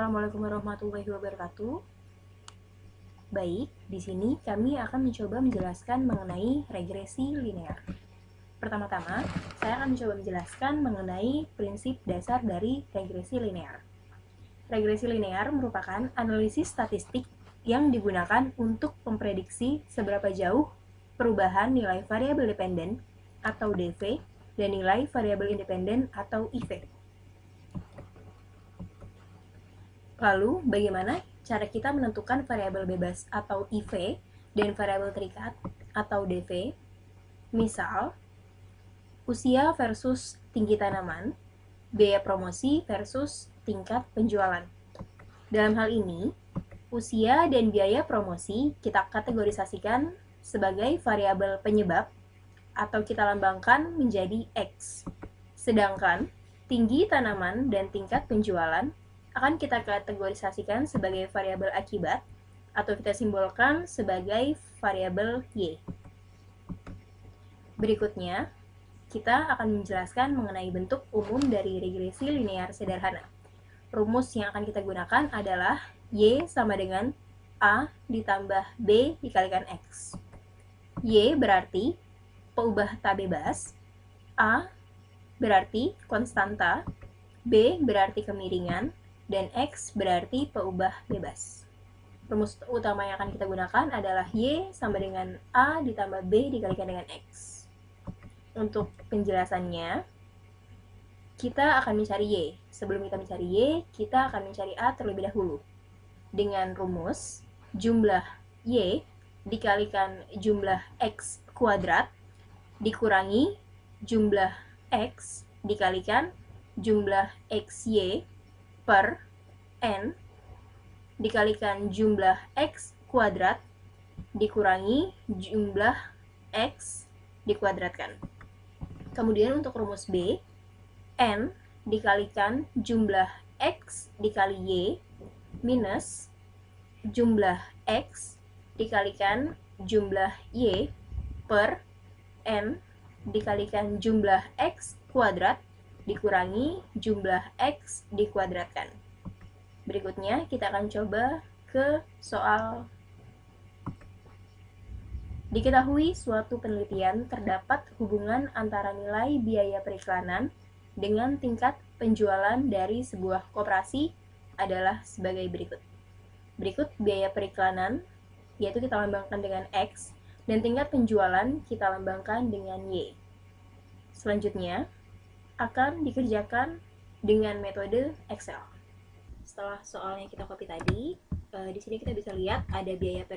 Assalamualaikum warahmatullahi wabarakatuh. Baik, di sini kami akan mencoba menjelaskan mengenai regresi linear. Pertama-tama, saya akan mencoba menjelaskan mengenai prinsip dasar dari regresi linear. Regresi linear merupakan analisis statistik yang digunakan untuk memprediksi seberapa jauh perubahan nilai variabel dependen atau DV dan nilai variabel independen atau IV. Lalu, bagaimana cara kita menentukan variabel bebas atau IV dan variabel terikat atau DV? Misal, usia versus tinggi tanaman, biaya promosi versus tingkat penjualan. Dalam hal ini, usia dan biaya promosi kita kategorisasikan sebagai variabel penyebab atau kita lambangkan menjadi X. Sedangkan tinggi tanaman dan tingkat penjualan akan kita kategorisasikan sebagai variabel akibat atau kita simbolkan sebagai variabel Y. Berikutnya, kita akan menjelaskan mengenai bentuk umum dari regresi linear sederhana. Rumus yang akan kita gunakan adalah Y sama dengan A ditambah B dikalikan X. Y berarti peubah tak bebas, A berarti konstanta, B berarti kemiringan, dan X berarti peubah bebas. Rumus utama yang akan kita gunakan adalah Y sama dengan A ditambah B dikalikan dengan X. Untuk penjelasannya, kita akan mencari Y. Sebelum kita mencari Y, kita akan mencari A terlebih dahulu. Dengan rumus jumlah Y dikalikan jumlah X kuadrat dikurangi jumlah X dikalikan jumlah XY per N dikalikan jumlah X kuadrat dikurangi jumlah X dikuadratkan. Kemudian untuk rumus B, N dikalikan jumlah X dikali Y minus jumlah X dikalikan jumlah Y per N dikalikan jumlah X kuadrat dikurangi jumlah X dikuadratkan. Berikutnya kita akan coba ke soal. Diketahui suatu penelitian terdapat hubungan antara nilai biaya periklanan dengan tingkat penjualan dari sebuah koperasi adalah sebagai berikut. Berikut biaya periklanan, yaitu kita lambangkan dengan X, dan tingkat penjualan kita lambangkan dengan Y. Selanjutnya, akan dikerjakan dengan metode Excel. Setelah soalnya kita copy tadi, di sini kita bisa lihat ada biaya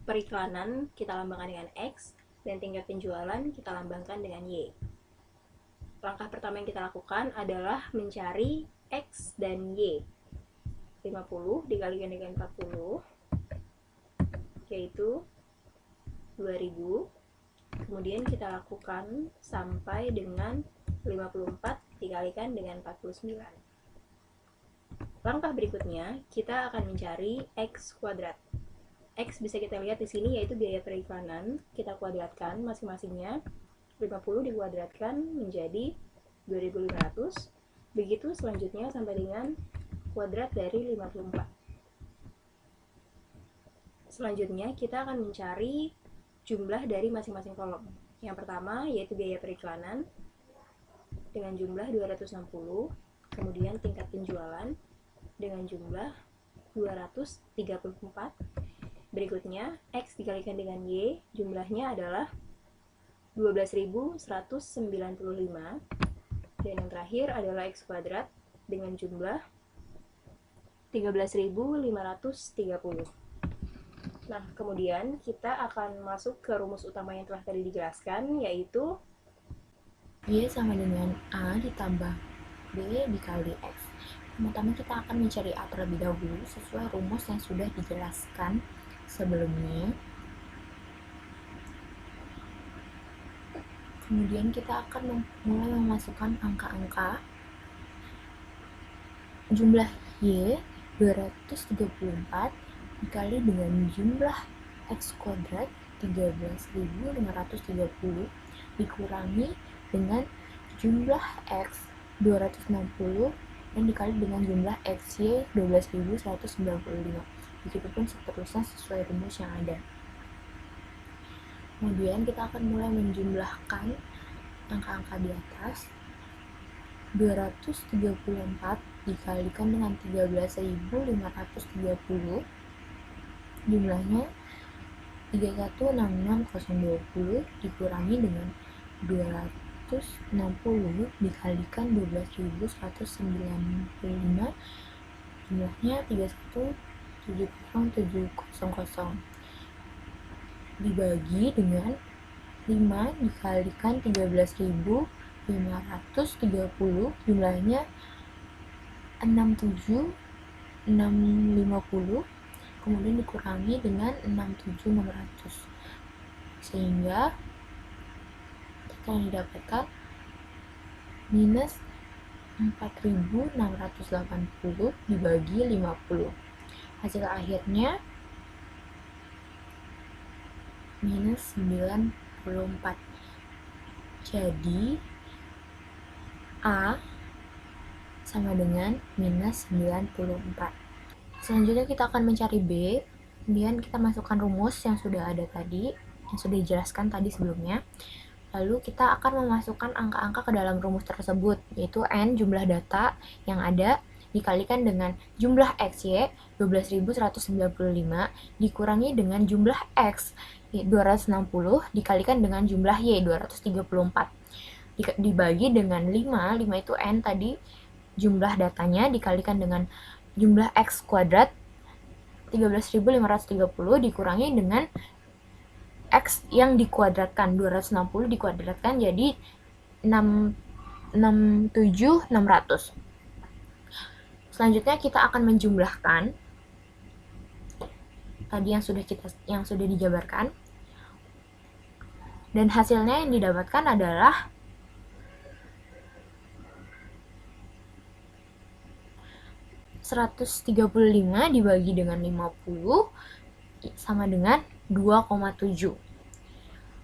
periklanan kita lambangkan dengan X dan tingkat penjualan kita lambangkan dengan Y. Langkah pertama yang kita lakukan adalah mencari X dan Y. 50 dikalikan dengan 40 yaitu 2000. Kemudian kita lakukan sampai dengan 54 dikalikan dengan 49. Langkah berikutnya, kita akan mencari X kuadrat. X bisa kita lihat di sini yaitu biaya periklanan, kita kuadratkan masing-masingnya. 50 dikuadratkan menjadi 2500. Begitu selanjutnya sampai dengan kuadrat dari 54. Selanjutnya kita akan mencari jumlah dari masing-masing kolom. Yang pertama yaitu biaya periklanan dengan jumlah 260, kemudian tingkat penjualan dengan jumlah 234. Berikutnya X dikalikan dengan Y, jumlahnya adalah 12.195, dan yang terakhir adalah X kuadrat dengan jumlah 13.530. Nah, kemudian kita akan masuk ke rumus utama yang telah tadi dijelaskan, yaitu Y sama dengan A ditambah B dikali X. Pertama kita akan mencari A terlebih dahulu sesuai rumus yang sudah dijelaskan sebelumnya. Kemudian kita akan mulai memasukkan angka-angka. Jumlah Y 234 dikali dengan jumlah X kuadrat 13.530 dikurangi dengan jumlah X 260 dan dikali dengan jumlah XY 12.195. Begitupun seterusnya sesuai rumus yang ada. Kemudian kita akan mulai menjumlahkan angka-angka di atas. 234 dikalikan dengan 13.530, jumlahnya 3166020 dikurangi dengan 260 dikalikan 12.195, jumlahnya 3170700, dibagi dengan 5 dikalikan 13.530, jumlahnya 67650, kemudian dikurangi dengan 67600, sehingga kita yang didapatkan minus 4680 dibagi 50. Hasil akhirnya minus 94. Jadi A sama dengan minus 94. Selanjutnya kita akan mencari B. Kemudian kita masukkan rumus yang sudah ada tadi, yang sudah dijelaskan tadi sebelumnya. Lalu kita akan memasukkan angka-angka ke dalam rumus tersebut, yaitu N jumlah data yang ada dikalikan dengan jumlah XY 12.195 dikurangi dengan jumlah X 260 dikalikan dengan jumlah Y 234 dibagi dengan 5 itu N tadi jumlah datanya dikalikan dengan jumlah X kuadrat 13.530 dikurangi dengan X yang dikuadratkan, 260 dikuadratkan jadi 67600. Selanjutnya kita akan menjumlahkan tadi yang sudah dijabarkan, dan hasilnya yang didapatkan adalah 135 dibagi dengan 50 sama dengan 2,7.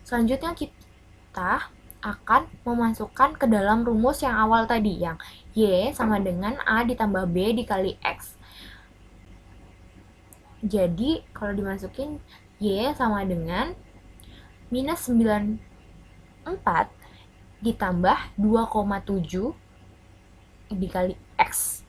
Selanjutnya kita akan memasukkan ke dalam rumus yang awal tadi, yang Y sama dengan A ditambah B dikali X. Jadi kalau dimasukin Y sama dengan minus 94 ditambah 2,7 dikali X.